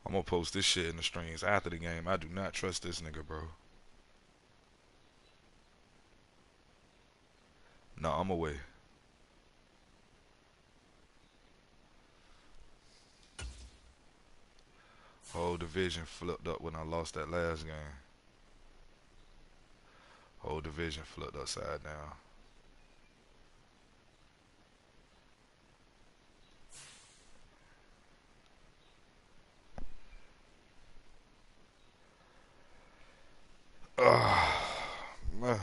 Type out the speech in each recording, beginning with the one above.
I'm gonna post this shit in the streams after the game. I do not trust this nigga, bro. No, I'm away. Whole division flipped up when I lost that last game. Whole division flipped upside down. Man.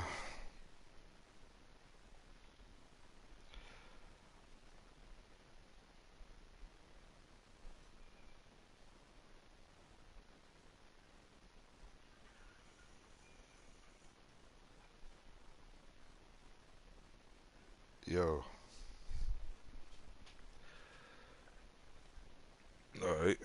Yo. Alright.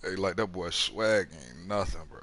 Hey, like that boy swag ain't nothing, bro.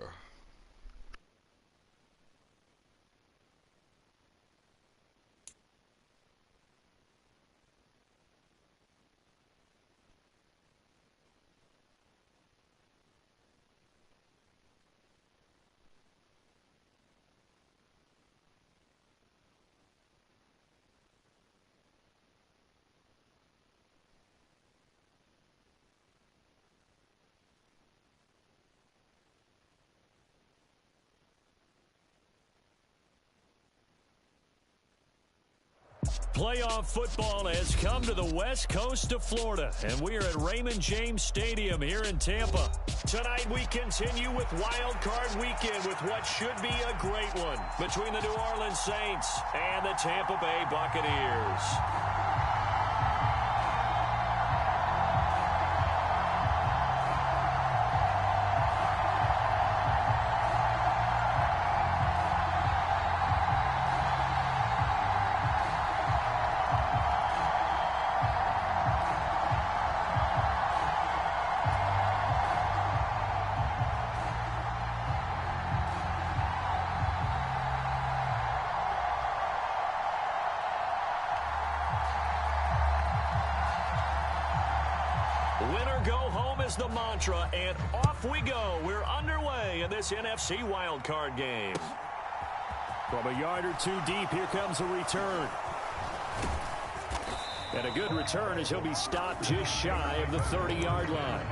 Playoff football has come to the west coast of Florida, and we are at Raymond James Stadium here in Tampa. Tonight we continue with Wild Card Weekend with what should be a great one between the New Orleans Saints and the Tampa Bay Buccaneers. Winner go home is the mantra, and off we go. We're underway in this NFC wildcard game. From a yard or two deep, here comes a return. And a good return as he'll be stopped just shy of the 30-yard line.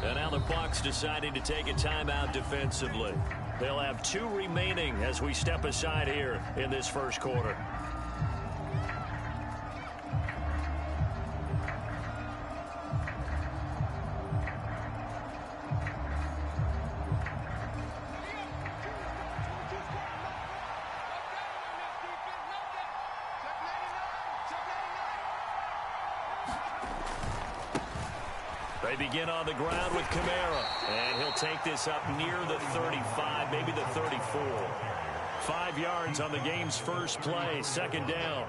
And now the Bucs deciding to take a timeout defensively. They'll have 2 remaining as we step aside here in this first quarter. They begin on the ground with Kamara, and he'll take this up near the 35, maybe the 34. 5 yards on the game's first play, second down.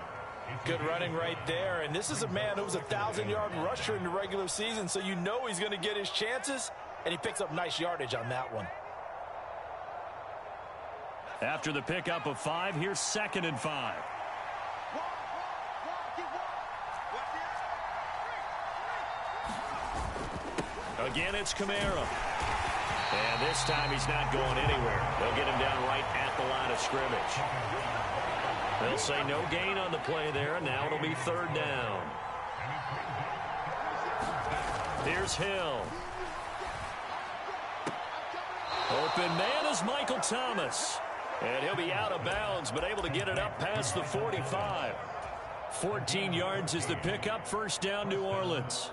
Good running right there, and this is a man who was a 1,000-yard rusher in the regular season, so you know he's going to get his chances, and he picks up nice yardage on that one. After the pickup of 5, here's 2nd and 5. Again, it's Kamara. And this time he's not going anywhere. They'll get him down right at the line of scrimmage. They'll say no gain on the play there. Now it'll be 3rd down. Here's Hill. Open man is Michael Thomas. And he'll be out of bounds, but able to get it up past the 45. 14 yards is the pickup. 1st down, New Orleans.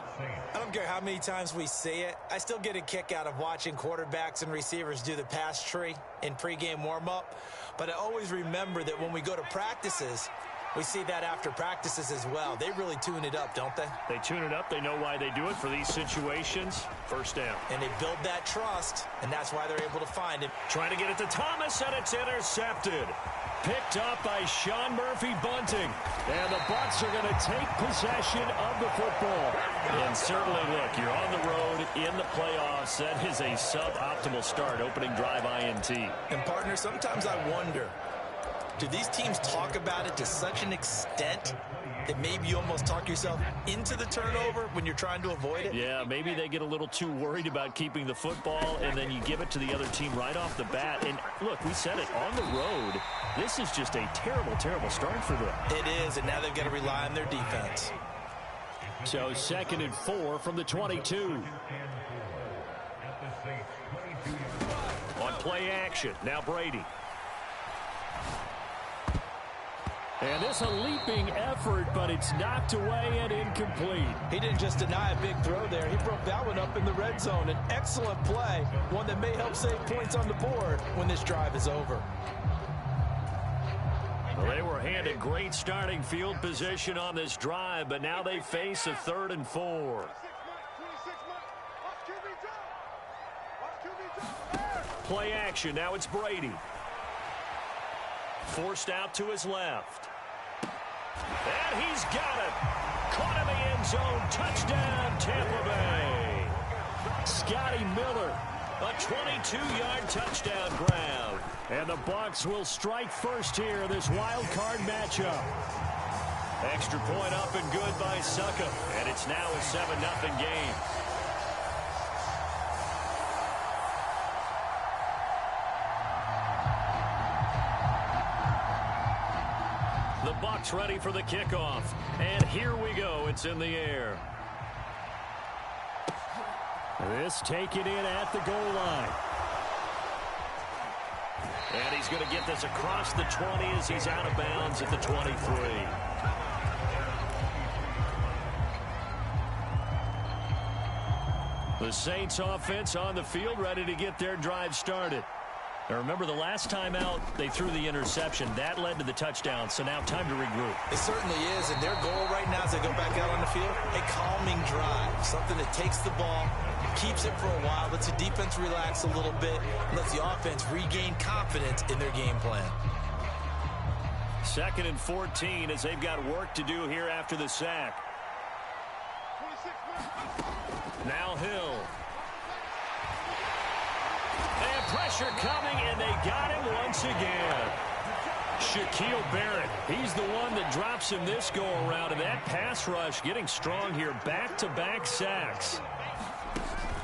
I don't care how many times we see it. I still get a kick out of watching quarterbacks and receivers do the pass tree in pregame warm-up. But I always remember that when we go to practices, we see that after practices as well. They really tune it up, don't they? They tune it up. They know why they do it for these situations. 1st down. And they build that trust, and that's why they're able to find it. Trying to get it to Thomas, and it's intercepted. Picked up by Sean Murphy-Bunting. And the Bucs are going to take possession of the football. And certainly, look, you're on the road in the playoffs. That is a suboptimal start, opening drive INT. And, partner, sometimes I wonder, do these teams talk about it to such an extent that maybe you almost talk yourself into the turnover when you're trying to avoid it? Yeah, maybe they get a little too worried about keeping the football, and then you give it to the other team right off the bat. And, look, we said it, on the road, this is just a terrible, terrible start for them. It is, and now they've got to rely on their defense. So 2nd and 4 from the 22. On play action, now Brady. And this a leaping effort, but it's knocked away and incomplete. He didn't just deny a big throw there. He broke that one up in the red zone. An excellent play, one that may help save points on the board when this drive is over. Well, they were handed great starting field position on this drive, but now they face a 3rd and 4. play action. Now it's Brady. Forced out to his left. And he's got it. Caught in the end zone. Touchdown, Tampa Bay. Scotty Miller, a 22-yard touchdown grab. And the Bucs will strike first here in this wild card matchup. Extra point up and good by Suckup. And it's now a 7-0 game. The Bucs ready for the kickoff. And here we go. It's in the air. This taken in at the goal line. And he's going to get this across the 20 as he's out of bounds at the 23. The Saints offense on the field ready to get their drive started. Now remember, the last time out, they threw the interception. That led to the touchdown, so now time to regroup. It certainly is, and their goal right now as they go back out on the field, a calming drive, something that takes the ball, keeps it for a while, lets the defense relax a little bit, lets the offense regain confidence in their game plan. 2nd and 14 as they've got work to do here after the sack. Now Hill. And pressure coming, and they got him once again. Shaquille Barrett, he's the one that drops him this go-around, and that pass rush getting strong here. Back-to-back sacks.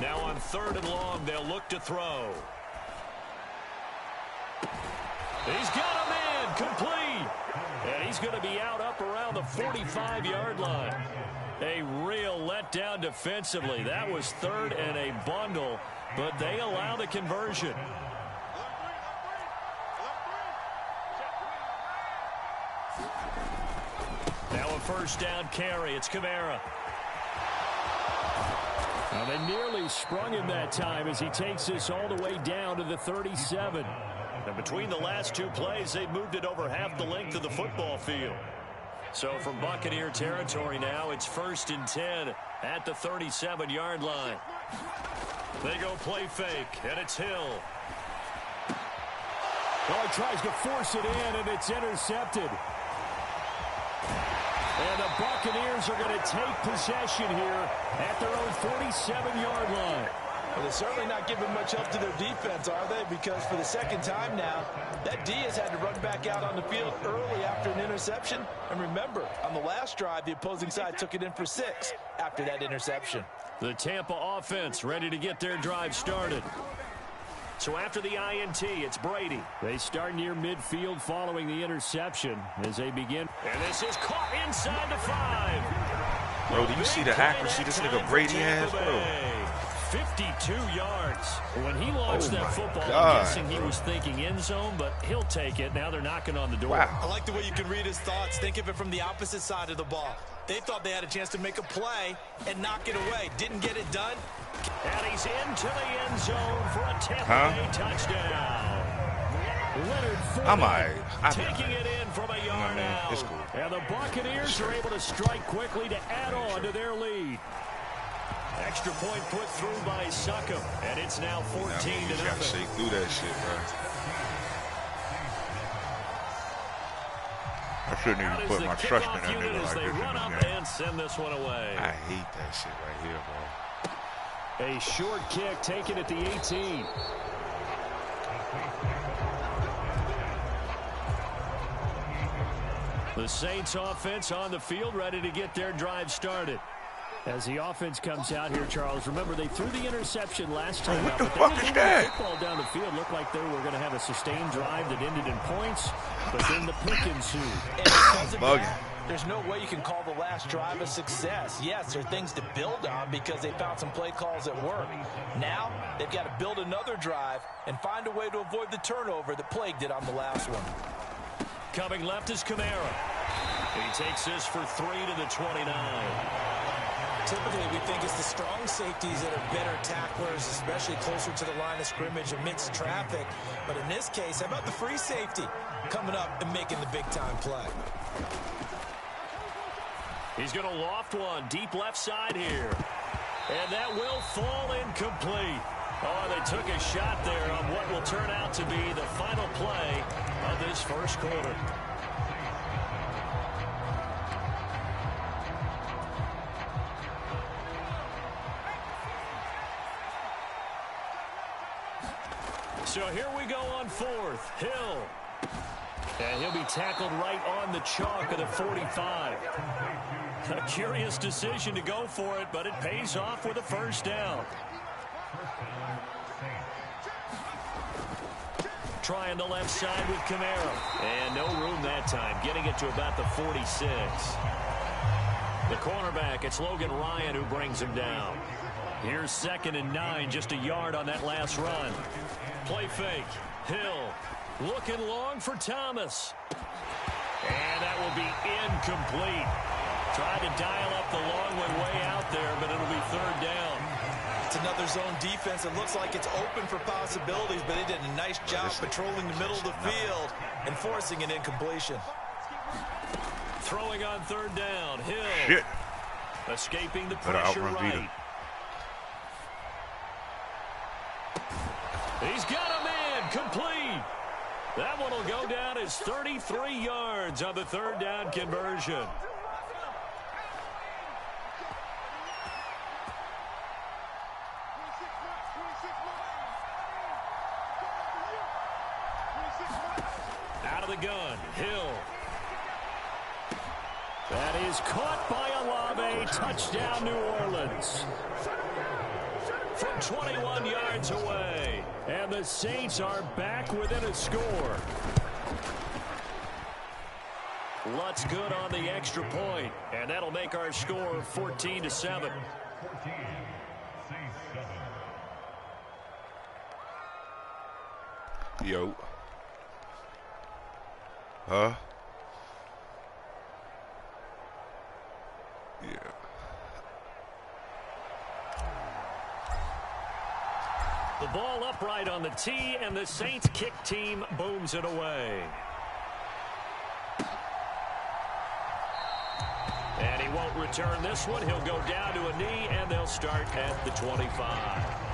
Now on 3rd and long, they'll look to throw. He's got him in, complete. And he's going to be out up around the 45-yard line. A real letdown defensively. That was 3rd and a bundle, but they allow the conversion. Now a 1st down carry. It's Kamara. Now they nearly sprung him that time as he takes this all the way down to the 37. And between the last 2 plays, they've moved it over half the length of the football field. So from Buccaneer territory now, it's 1st and 10 at the 37-yard line. They go play fake, and it's Hill. Oh, he tries to force it in, and it's intercepted. And the Buccaneers are going to take possession here at their own 47-yard line. Well, they're certainly not giving much help to their defense, are they? Because for the 2nd time now, that D has had to run back out on the field early after an interception. And remember, on the last drive, the opposing side took it in for 6 after that interception. The Tampa offense ready to get their drive started. So after the INT, it's Brady. They start near midfield following the interception as they begin. And this is caught inside the 5. Bro, do you see the accuracy this nigga Brady has, bro? 52 yards. When he launched that football, God, I'm guessing he was thinking end zone, but he'll take it. Now they're knocking on the door. Wow. I like the way you can read his thoughts. Think of it from the opposite side of the ball. They thought they had a chance to make a play and knock it away. Didn't get it done. And he's into the end zone for a Tampa Bay touchdown. Leonard Fournette taking it in from a yard out. It's cool. And the Buccaneers are able to strike quickly to add on to their lead. Extra point put through by Suckup, and it's now 14-0. You gotta shake through that shit, bro. I shouldn't even put my trust in that nigga like this run up in this game. and send this one away. I hate that shit right here, bro. A short kick taken at the 18. The Saints offense on the field ready to get their drive started. As the offense comes out here, Charles, remember they threw the interception last time out. What the fuck is that? Football down the field looked like they were going to have a sustained drive that ended in points, but then the pick ensued. And because of that, there's no way you can call the last drive a success. Yes, there are things to build on because they found some play calls that work. Now, they've got to build another drive and find a way to avoid the turnover that plagued it on the last one. Coming left is Kamara. He takes this for 3 to the 29. Typically, we think it's the strong safeties that are better tacklers, especially closer to the line of scrimmage amidst traffic. But in this case, how about the free safety coming up and making the big-time play? He's going to loft one deep left side here. And that will fall incomplete. Oh, they took a shot there on what will turn out to be the final play of this first quarter. So here we go on fourth. Hill. And he'll be tackled right on the chalk of the 45. A curious decision to go for it, but it pays off with a first down. Trying the left side with Camaro. And no room that time, getting it to about the 46. The cornerback, it's Logan Ryan who brings him down. Here's 2nd and 9, just a yard on that last run. Play fake. Hill looking long for Thomas. And that will be incomplete. Tried to dial up the long one way out there, but it'll be 3rd down. It's another zone defense. It looks like it's open for possibilities, but they did a nice job patrolling the middle of the field and forcing an incompletion. Throwing on 3rd down. Hill. Shit. Escaping the pressure right. He's got a man complete. That one will go down as 33 yards on the 3rd down conversion. Out of the gun, Hill. That is caught by Olave. Touchdown, New Orleans. From 21 yards away. And the Saints are back within a score. Lutz good on the extra point. And that'll make our score 14-7. Yo. Huh? Yeah. The ball upright on the tee, and the Saints kick team booms it away. And he won't return this one. He'll go down to a knee, and they'll start at the 25.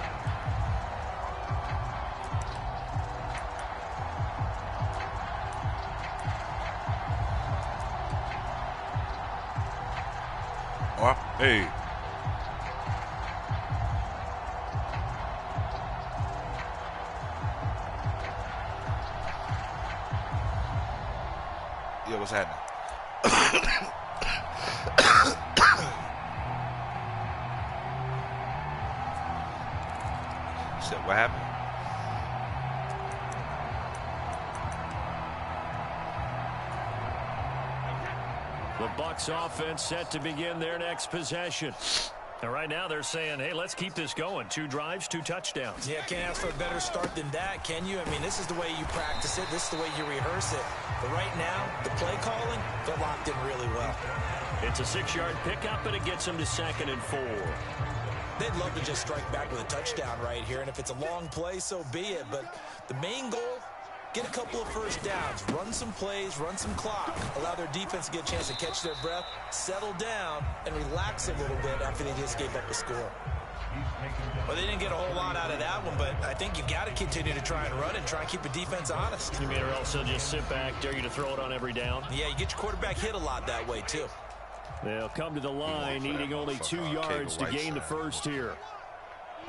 Hey. Yeah, what's happening? Said, what happened? The Bucs offense set to begin their next possession. And right now they're saying, hey, let's keep this going. 2 drives, 2 touchdowns. Yeah, can't ask for a better start than that, can you? I mean, this is the way you practice it. This is the way you rehearse it. But right now, the play calling, they're locked in really well. It's a 6-yard pickup, and it gets them to 2nd and 4. They'd love to just strike back with a touchdown right here. And if it's a long play, so be it. But the main goal, get a couple of first downs, run some plays, run some clock, allow their defense to get a chance to catch their breath, settle down, and relax a little bit after they just gave up a score. Well, they didn't get a whole lot out of that one, but I think you got to continue to try and run and try and keep the defense honest. You mean or else they'll just sit back, dare you to throw it on every down? Yeah, you get your quarterback hit a lot that way, too. They'll come to the line, needing only 2 yards to gain the first here.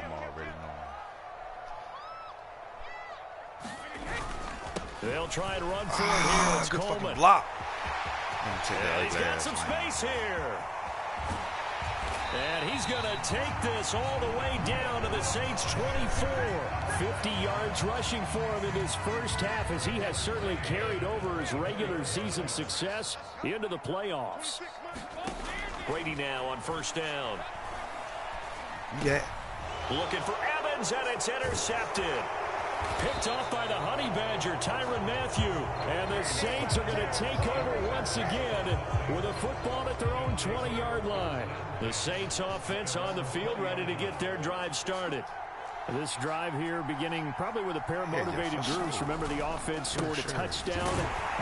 I'm already knowing. They'll try and run for it here. It's Coleman. Block. And he's got some space here. And he's going to take this all the way down to the Saints' 24. 50 yards rushing for him in his first half, as he has certainly carried over his regular season success into the playoffs. Brady now on first down. Yeah. Looking for Evans, and it's intercepted. Picked off by the Honey Badger, Tyrann Mathieu. And the Saints are going to take over once again with a football at their own 20-yard line. The Saints offense on the field ready to get their drive started. This drive here beginning probably with a pair of motivated groups. Remember, the offense scored a touchdown.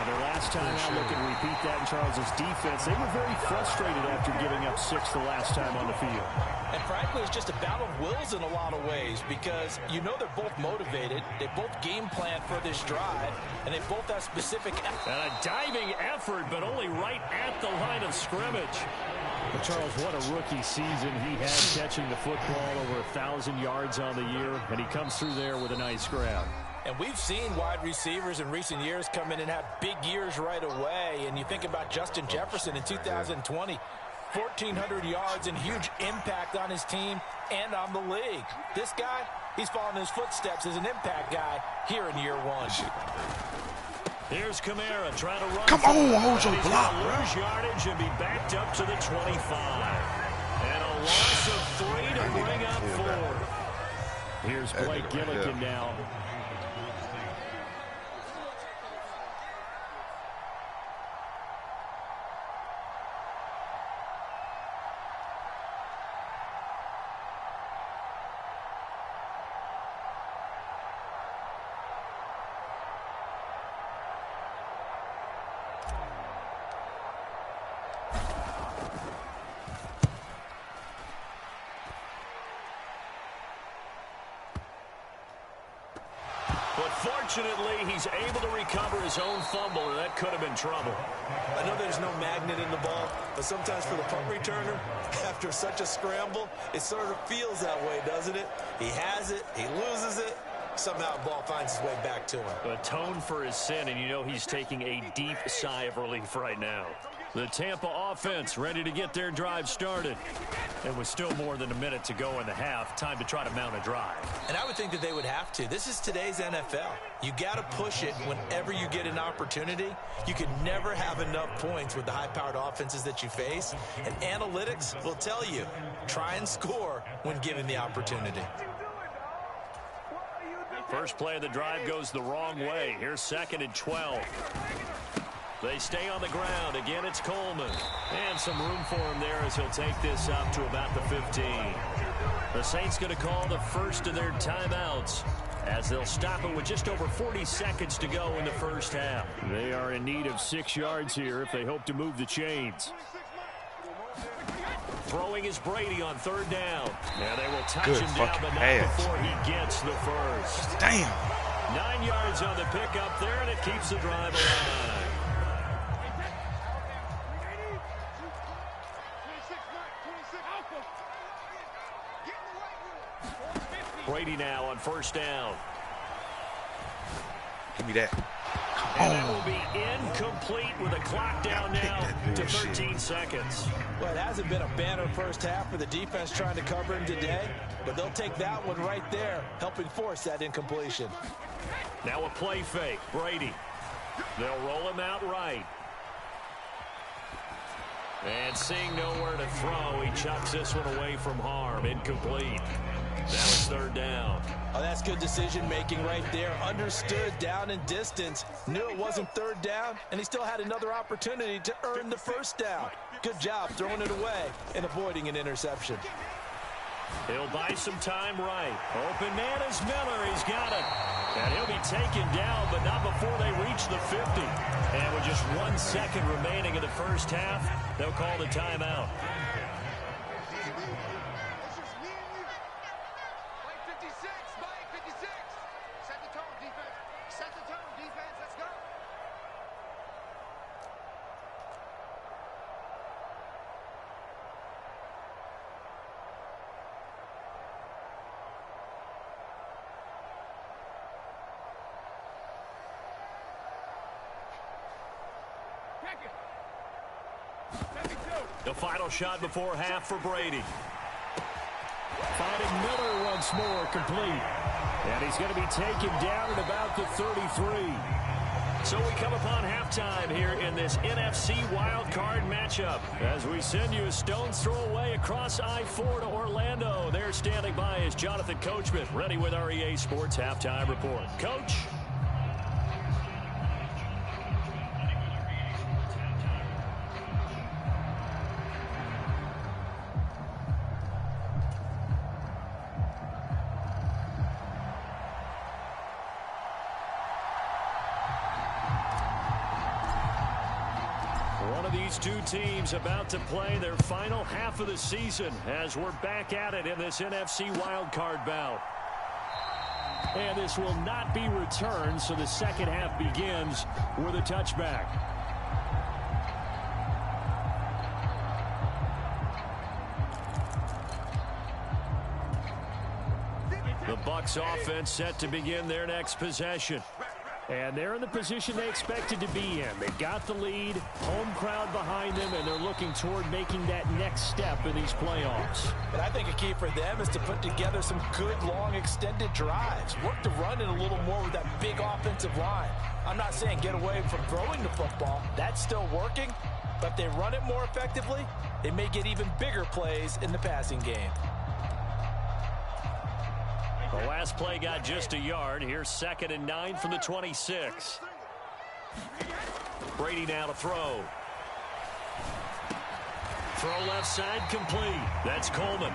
Their last time out, look and repeat that in Charles's defense. They were very frustrated after giving up 6 the last time on the field. And frankly, it's just a battle of wills in a lot of ways because you know they're both motivated. They both game plan for this drive, and they both have specific... And a diving effort, but only right at the line of scrimmage. But Charles, what a rookie season he had, catching the football over 1,000 yards on the year, and he comes through there with a nice grab. And we've seen wide receivers in recent years come in and have big years right away. And you think about Justin Jefferson in 2020, 1,400 yards and huge impact on his team and on the league. This guy, he's following his footsteps as an impact guy here in year 1. Here's Kamara trying to run. Come on, hold your block, bro. Lose yardage and be backed up to the 25. And a loss of 3 to bring up 4. Here's Blake Gillikin now. But fortunately, he's able to recover his own fumble, and that could have been trouble. I know there's no magnet in the ball, but sometimes for the punt returner, after such a scramble, it sort of feels that way, doesn't it? He has it, he loses it, somehow the ball finds its way back to him. Atone for his sin, and you know he's taking a deep sigh of relief right now. The Tampa offense ready to get their drive started. And with still more than a minute to go in the half, time to try to mount a drive. And I would think that they would have to. This is today's NFL. You got to push it whenever you get an opportunity. You can never have enough points with the high-powered offenses that you face. And analytics will tell you, try and score when given the opportunity. First play of the drive goes the wrong way. Here's 2nd and 12. They stay on the ground. Again, it's Coleman. And some room for him there as he'll take this up to about the 15. The Saints going to call the first of their timeouts as they'll stop it with just over 40 seconds to go in the first half. They are in need of 6 yards here if they hope to move the chains. Throwing is Brady on 3rd down. Now they will touch him down, but not before he gets the first. Damn. 9 yards on the pickup there, and it keeps the drive alive. Brady now on 1st down. Give me that. And that will be incomplete with a clock down now to 13 seconds. Well, it hasn't been a banner first half for the defense trying to cover him today, but they'll take that one right there, helping force that incompletion. Now a play fake. Brady. They'll roll him out right. And seeing nowhere to throw, he chucks this one away from harm. Incomplete. Now it's 3rd down. Oh, that's good decision-making right there. Understood down and distance. Knew it wasn't 3rd down, and he still had another opportunity to earn the 1st down. Good job throwing it away and avoiding an interception. He'll buy some time right. Open man is Miller. He's got it. And he'll be taken down, but not before they reach the 50. And with just 1 second remaining in the first half, they'll call the timeout. The final shot before half for Brady. Finding Miller once more, complete. And he's going to be taken down at about the 33. So we come upon halftime here in this NFC wildcard matchup as we send you a stone's throw away across I-4 to Orlando. There standing by is Jonathan Coachman, ready with our EA Sports Halftime Report. Coach. One of these two teams about to play their final half of the season as we're back at it in this NFC wildcard bout. And this will not be returned, so the second half begins with a touchback. The Bucs offense set to begin their next possession. And they're in the position they expected to be in. They got the lead, home crowd behind them, and they're looking toward making that next step in these playoffs. But I think a key for them is to put together some good, long, extended drives. Work to run it a little more with that big offensive line. I'm not saying get away from throwing the football. That's still working. But if they run it more effectively, they may get even bigger plays in the passing game. The last play got just a yard. Here's 2nd and 9 from the 26. Brady now to throw. Throw left side complete. That's Coleman.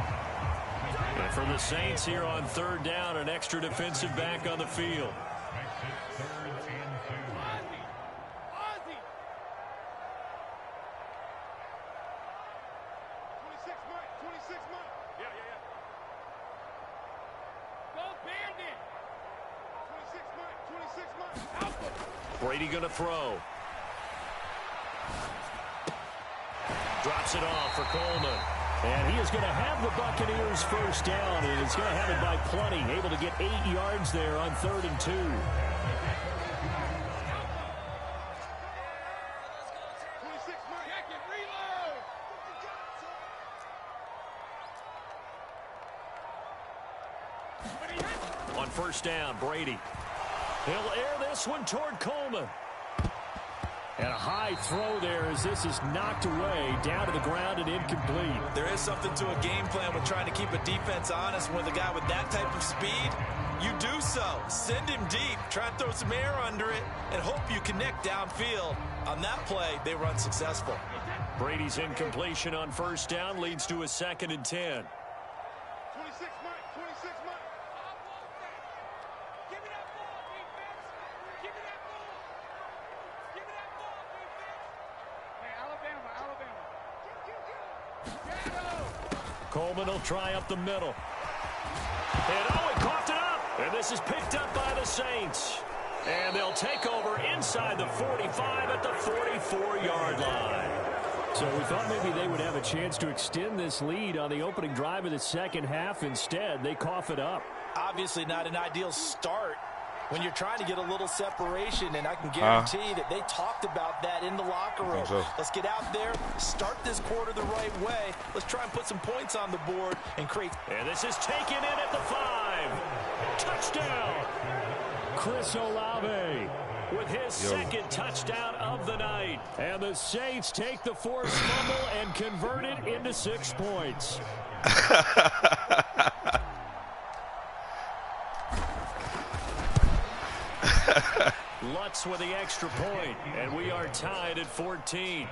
And for the Saints here on 3rd down, an extra defensive back on the field. Brady going to throw. Drops it off for Coleman. And he is going to have the Buccaneers first down, and he's going to have it by plenty. Able to get 8 yards there on 3rd and 2. On 1st down, Brady. He'll air this one toward Coleman. And a high throw there as this is knocked away, down to the ground and incomplete. There is something to a game plan with trying to keep a defense honest. With a guy with that type of speed, you do so. Send him deep, try and throw some air under it, and hope you connect downfield. On that play, they run successful. Brady's incompletion on 1st down leads to a 2nd and 10. Coleman will try up the middle. And oh, he coughed it up. And this is picked up by the Saints. And they'll take over inside the 45 at the 44-yard line. So we thought maybe they would have a chance to extend this lead on the opening drive of the second half. Instead, they cough it up. Obviously not an ideal start when you're trying to get a little separation, and I can guarantee that they talked about that in the locker room. So. Let's get out there, start this quarter the right way. Let's try and put some points on the board and create. And this is taken in at the 5. Touchdown. Chris Olave with his second touchdown of the night. And the Saints take the forced fumble and convert it into 6 points. Lutz with the extra point, and we are tied at 14.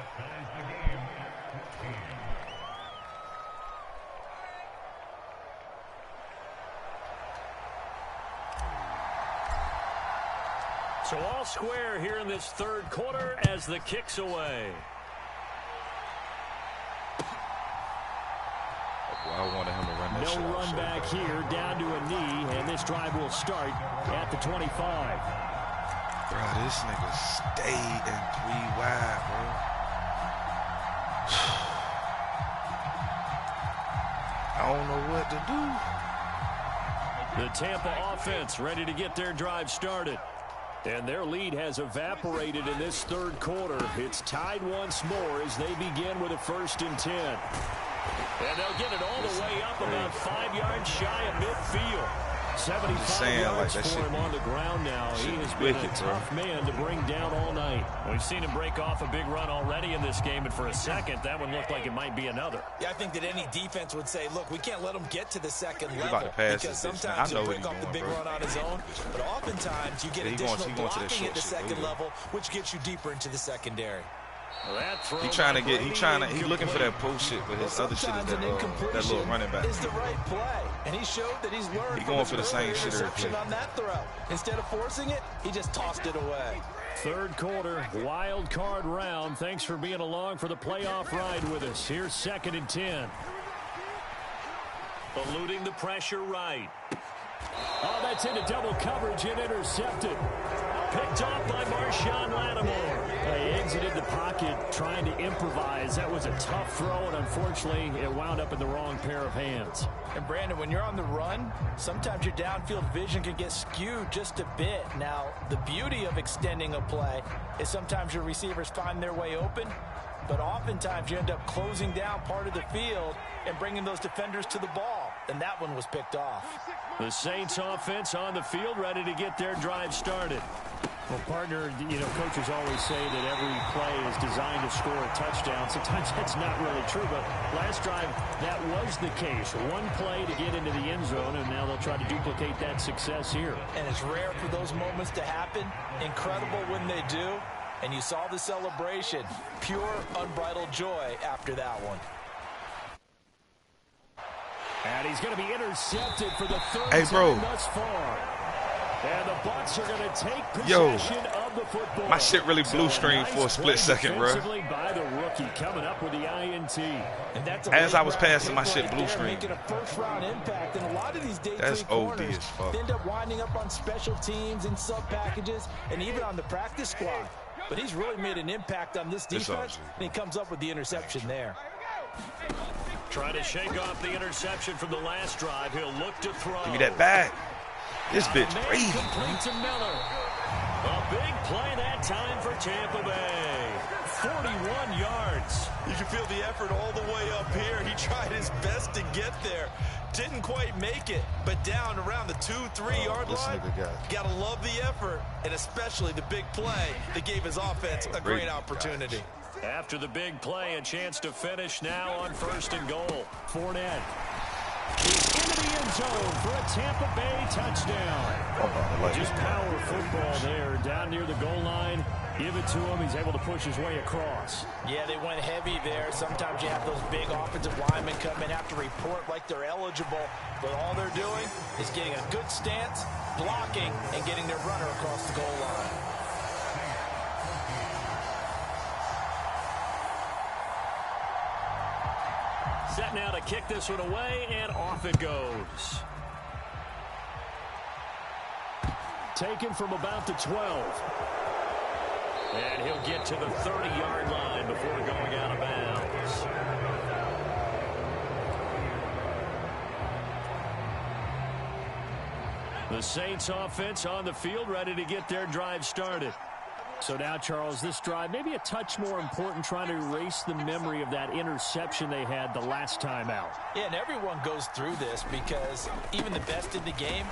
So all square here in this 3rd quarter as the kick's away. I wanted him to run that shit. No run back here, down to a knee, and this drive will start at the 25. Bro, this nigga stayed in 3 wide, bro. I don't know what to do. The Tampa offense ready to get their drive started. And their lead has evaporated in this 3rd quarter. It's tied once more as they begin with a 1st and 10. And they'll get it all the way up about 5 yards shy of midfield. 75 yards for him on the ground now. He has been a tough man to bring down all night. We've seen him break off a big run already in this game, and for a second, that one looked like it might be another. Yeah, I think that any defense would say, look, we can't let him get to the 2nd level because sometimes he'll break off the big run on his own, but oftentimes you get additional blocking at the 2nd level, which gets you deeper into the secondary. He's looking for that post shit, but his other shit is that little running back. Is the right play, and he showed that he's learned. He's going for the same shit every play. On that throw, instead of forcing it, he just tossed it away. Third quarter, wild card round. Thanks for being along for the playoff ride with us. Here's 2nd and 10. Eluding the pressure right. Oh, that's into double coverage and intercepted. Picked off by Marshawn Lattimore. He exited the pocket trying to improvise. That was a tough throw, and unfortunately, it wound up in the wrong pair of hands. And Brandon, when you're on the run, sometimes your downfield vision can get skewed just a bit. Now, the beauty of extending a play is sometimes your receivers find their way open, but oftentimes you end up closing down part of the field and bringing those defenders to the ball, and that one was picked off. The Saints offense on the field, ready to get their drive started. Well, partner, coaches always say that every play is designed to score a touchdown. Sometimes that's not really true, but last drive, that was the case. One play to get into the end zone, and now they'll try to duplicate that success here. And it's rare for those moments to happen. Incredible when they do. And you saw the celebration. Pure, unbridled joy after that one. And he's going to be intercepted for the third bro. time thus far. And the Bucs are going to take possession of the football. My shit really blue screen for a split second, bro. By the rookie coming up with the INT. And that's as I was passing, my shit blue screen. Making a first-round impact, and a lot of these day that's three OD corners as fuck. End up winding up on special teams and sub packages, and even on the practice squad. But he's really made an impact on this defense, and he comes up with the interception there. Trying to shake off the interception from the last drive. He'll look to throw. Give me that back. This bitch crazy. Complete to Miller. A big play that time for Tampa Bay. 41 yards. You can feel the effort all the way up here. He tried his best to get there. Didn't quite make it, but down around the 2-3 yard line. Gotta love the effort, and especially the big play that gave his offense a great opportunity. After the big play, a chance to finish now on 1st and goal. Fournette. He's into the end zone for a Tampa Bay touchdown. Just power football there, down near the goal line. Give it to him. He's able to push his way across. Yeah, they went heavy there. Sometimes you have those big offensive linemen come in, have to report like they're eligible, but all they're doing is getting a good stance, blocking, and getting their runner across the goal line. Set now to kick this one away, and off it goes. Taken from about the 12. And he'll get to the 30-yard line before going out of bounds. The Saints offense on the field, ready to get their drive started. So now, Charles, this drive maybe a touch more important, trying to erase the memory of that interception they had the last time out. Yeah, and everyone goes through this because even the best in the game,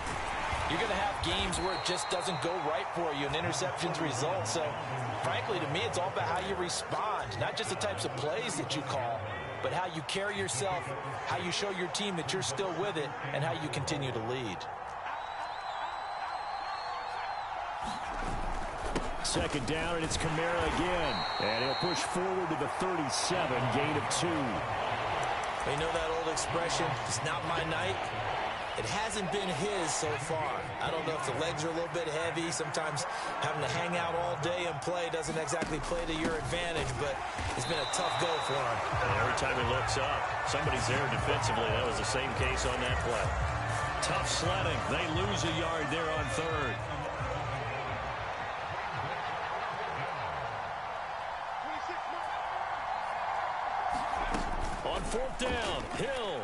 you're going to have games where it just doesn't go right for you and interceptions result. So, frankly, to me, it's all about how you respond, not just the types of plays that you call, but how you carry yourself, how you show your team that you're still with it, and how you continue to lead. Second down, and it's Kamara again. And he'll push forward to the 37, gain of 2. You know that old expression, it's not my night? It hasn't been his so far. I don't know if the legs are a little bit heavy. Sometimes having to hang out all day and play doesn't exactly play to your advantage, but it's been a tough go for him. And every time he looks up, somebody's there defensively. That was the same case on that play. Tough sledding. They lose a yard there on 3rd. On 4th down, Hill.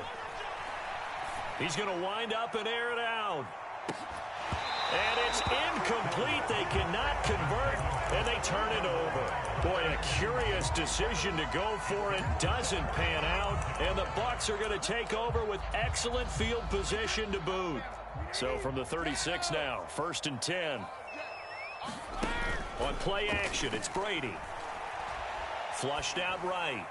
He's going to wind up and air it out. And it's incomplete. They cannot convert, and they turn it over. Boy, a curious decision to go for it. Doesn't pan out, and the Bucs are going to take over with excellent field position to boot. So from the 36 now, 1st and 10. On play action, it's Brady. Flushed out right.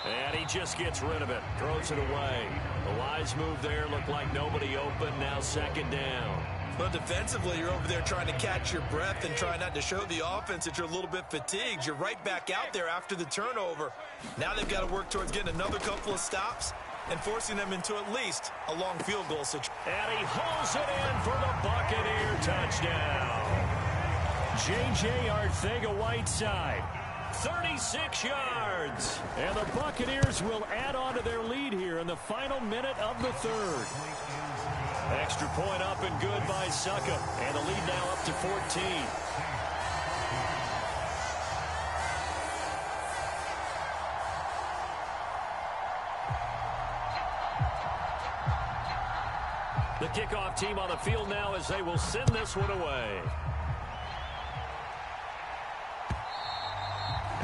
And he just gets rid of it. Throws it away. A wise move there. Looked like nobody open. Now 2nd down. But defensively, you're over there trying to catch your breath and try not to show the offense that you're a little bit fatigued. You're right back out there after the turnover. Now they've got to work towards getting another couple of stops and forcing them into at least a long field goal situation. And he hauls it in for the Buccaneer touchdown. J.J. Arcega-Whiteside. 36 yards. And the Buccaneers will add on to their lead here in the final minute of the third. Extra point up and good by Succa. And the lead now up to 14. The kickoff team on the field now as they will send this one away.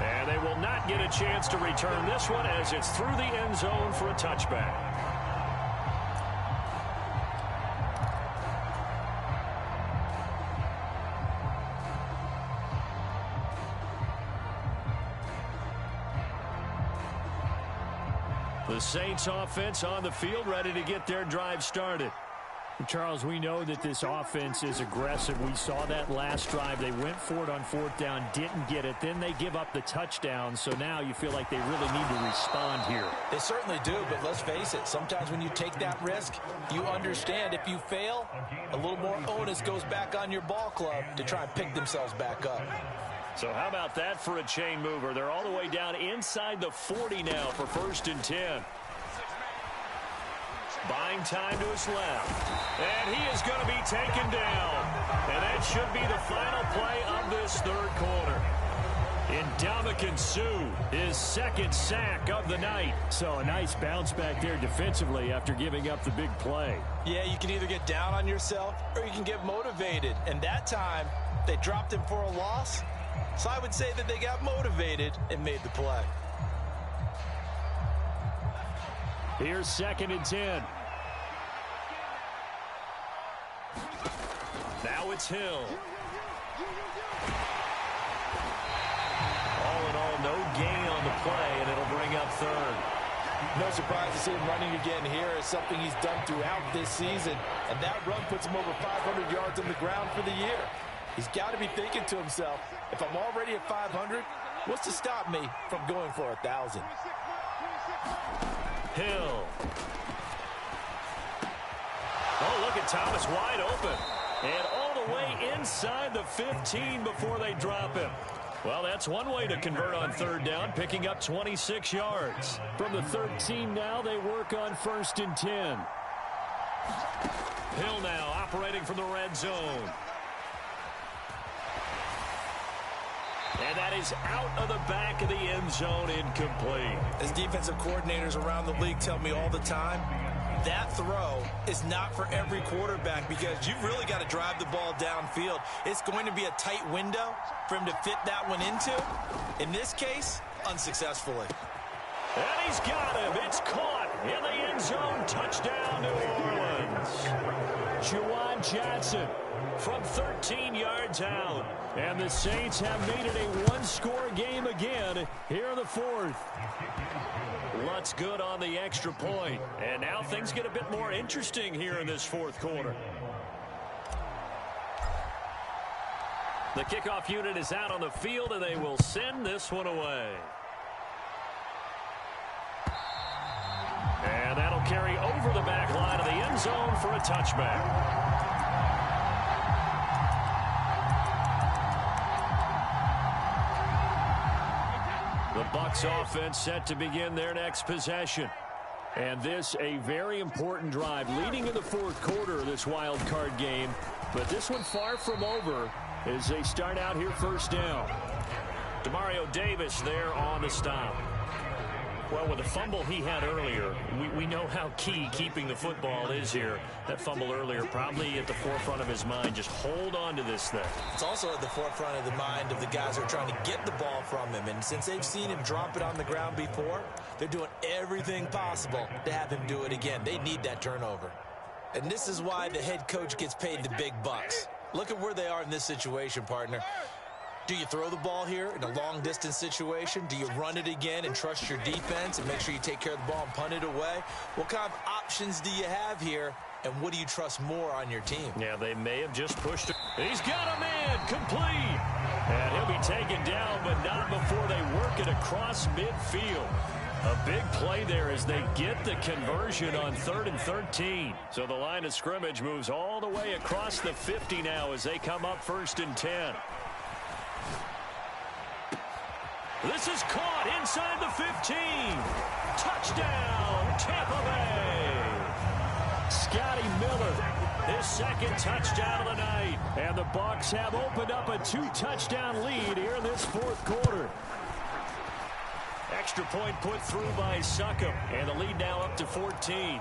And they will not get a chance to return this one as it's through the end zone for a touchback. The Saints offense on the field ready to get their drive started. Charles, we know that this offense is aggressive. We saw that last drive. They went for it on fourth down, didn't get it. Then they give up the touchdown. So now you feel like they really need to respond here. They certainly do, but let's face it. Sometimes when you take that risk, you understand if you fail, a little more onus goes back on your ball club to try and pick themselves back up. So how about that for a chain mover? They're all the way down inside the 40 now for 1st and 10. Buying time to his left. And he is going to be taken down. And that should be the final play of this third quarter. Ndamukong Suh, his second sack of the night. So a nice bounce back there defensively after giving up the big play. Yeah, you can either get down on yourself or you can get motivated. And that time, they dropped him for a loss. So I would say that they got motivated and made the play. Here's 2nd and 10. Now it's Hill. All in all, no gain on the play, and it'll bring up 3rd. No surprise to see him running again here. It's something he's done throughout this season. And that run puts him over 500 yards on the ground for the year. He's got to be thinking to himself, if I'm already at 500, what's to stop me from going for 1,000? Hill. Oh, look at Thomas wide open. And all the way inside the 15 before they drop him. Well, that's one way to convert on 3rd down, picking up 26 yards. From the 13 now, they work on 1st and 10. Hill now operating from the red zone. And that is out of the back of the end zone, incomplete. As defensive coordinators around the league tell me all the time, that throw is not for every quarterback because you've really got to drive the ball downfield. It's going to be a tight window for him to fit that one into. In this case, unsuccessfully. And he's got him. It's caught in the end zone. Touchdown, New Orleans. Juwan Johnson from 13 yards out. And the Saints have made it a one-score game again here in the 4th. Lutz good on the extra point. And now things get a bit more interesting here in this 4th quarter. The kickoff unit is out on the field, and they will send this one away. And that'll carry over the back line of the end zone for a touchback. The Bucs offense set to begin their next possession. And this a very important drive leading in the 4th quarter of this wild card game. But this one far from over as they start out here 1st down. Demario Davis there on the stop. Well, with the fumble he had earlier, we know how key keeping the football is here. That fumble earlier probably at the forefront of his mind. Just hold on to this thing. It's also at the forefront of the mind of the guys who are trying to get the ball from him. And since they've seen him drop it on the ground before, they're doing everything possible to have him do it again. They need that turnover. And this is why the head coach gets paid the big bucks. Look at where they are in this situation, partner. Do you throw the ball here in a long-distance situation? Do you run it again and trust your defense and make sure you take care of the ball and punt it away? What kind of options do you have here, and what do you trust more on your team? Yeah, they may have just pushed it. He's got him in, complete. And he'll be taken down, but not before they work it across midfield. A big play there as they get the conversion on 3rd and 13. So the line of scrimmage moves all the way across the 50 now as they come up 1st and 10. This is caught inside the 15. Touchdown, Tampa Bay. Scotty Miller, his second touchdown of the night. And the Bucs have opened up a 2-touchdown lead here in this fourth quarter. Extra point put through by Succop, and the lead now up to 14.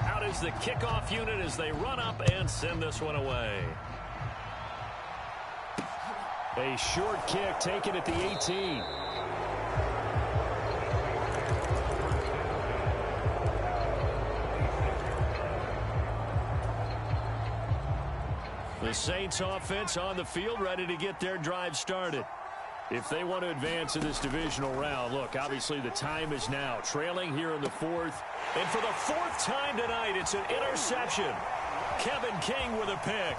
Out is the kickoff unit as they run up and send this one away. A short kick taken at the 18. The Saints offense on the field, ready to get their drive started. If they want to advance in this divisional round, look, obviously the time is now. Trailing here in the fourth. And for the fourth time tonight, it's an interception. Kevin King with a pick.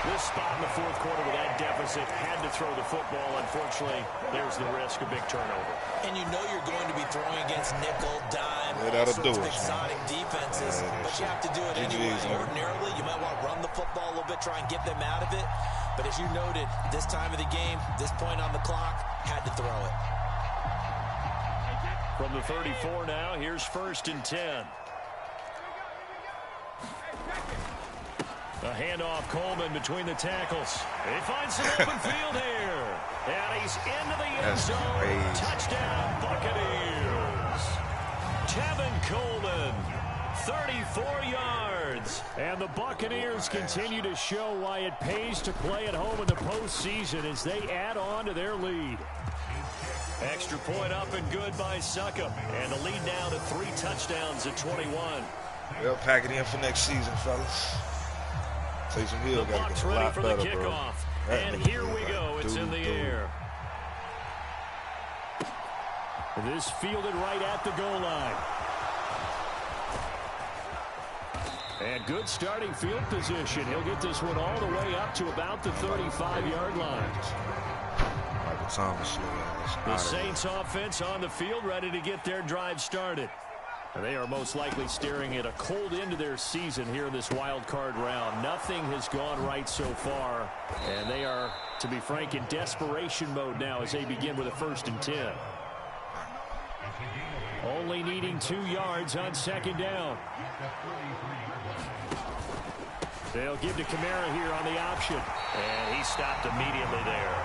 This spot in the fourth quarter with that deficit, had to throw the football. Unfortunately, there's the risk of big turnover. And you know you're going to be throwing against nickel, dime, Yeah, all that'll do sorts of it. exotic defenses, but you have to do it anyway. Ordinarily, you might want to run the football a little bit, try and get them out of it. But as you noted, this time of the game, this point on the clock, had to throw it. From the 34 now, here's 1st and 10. A handoff, Coleman between the tackles. He finds some open field here. And he's into the end zone. Crazy. Touchdown, Buccaneers. Tevin Coleman, 34 yards. And the Buccaneers continue to show why it pays to play at home in the postseason as they add on to their lead. Extra point up and good by Succop. And the lead now to 3 touchdowns at 21. Well, pack it in for next season, fellas. Taysom Hill The got to Bucs get a ready lot for the better, bro. kickoff. That And nigga here we is go. like, It's in the air. This fielded right at the goal line. And good starting field position. He'll get this one all the way up to about the 35-yard line. Michael Thomas. The Saints offense on the field, ready to get their drive started. And they are most likely staring at a cold end to their season here in this wild card round. Nothing has gone right so far. And they are, to be frank, in desperation mode now as they begin with a 1st and 10. Only needing 2 yards on 2nd down. They'll give to Kamara here on the option. And he stopped immediately there.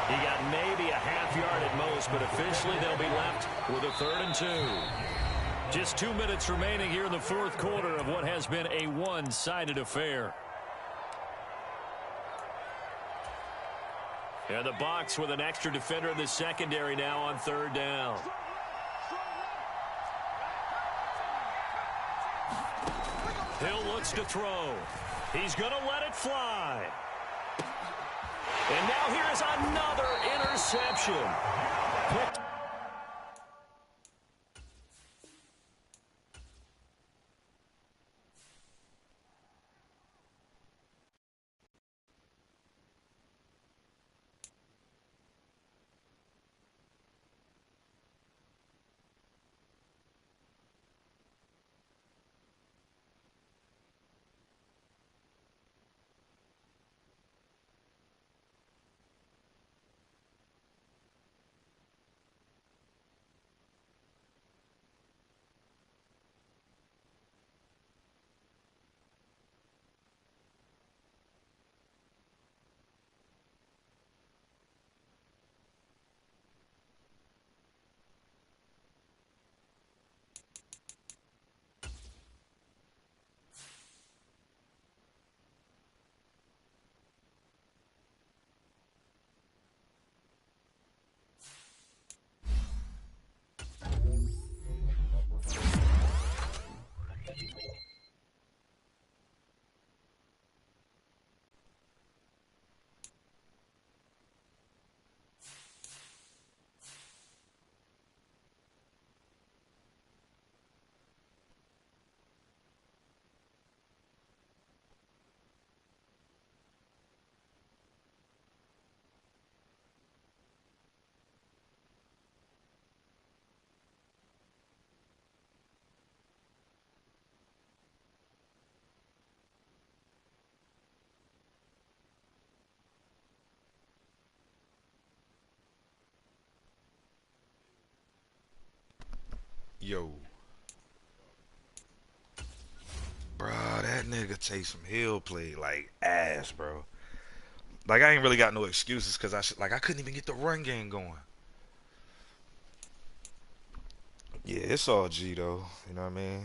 He got maybe a half yard at most, but officially they'll be left with a 3rd and 2. Just 2 minutes remaining here in the fourth quarter of what has been a one-sided affair. And the Bucs with an extra defender in the secondary now on 3rd down. Hill looks to throw. He's going to let it fly. And now here is another interception. Picked. Yo. Bruh, that nigga takes some hill play like ass, bro. Like, I ain't really got no excuses because I couldn't even get the run game going. Yeah, it's all G, though. You know what I mean?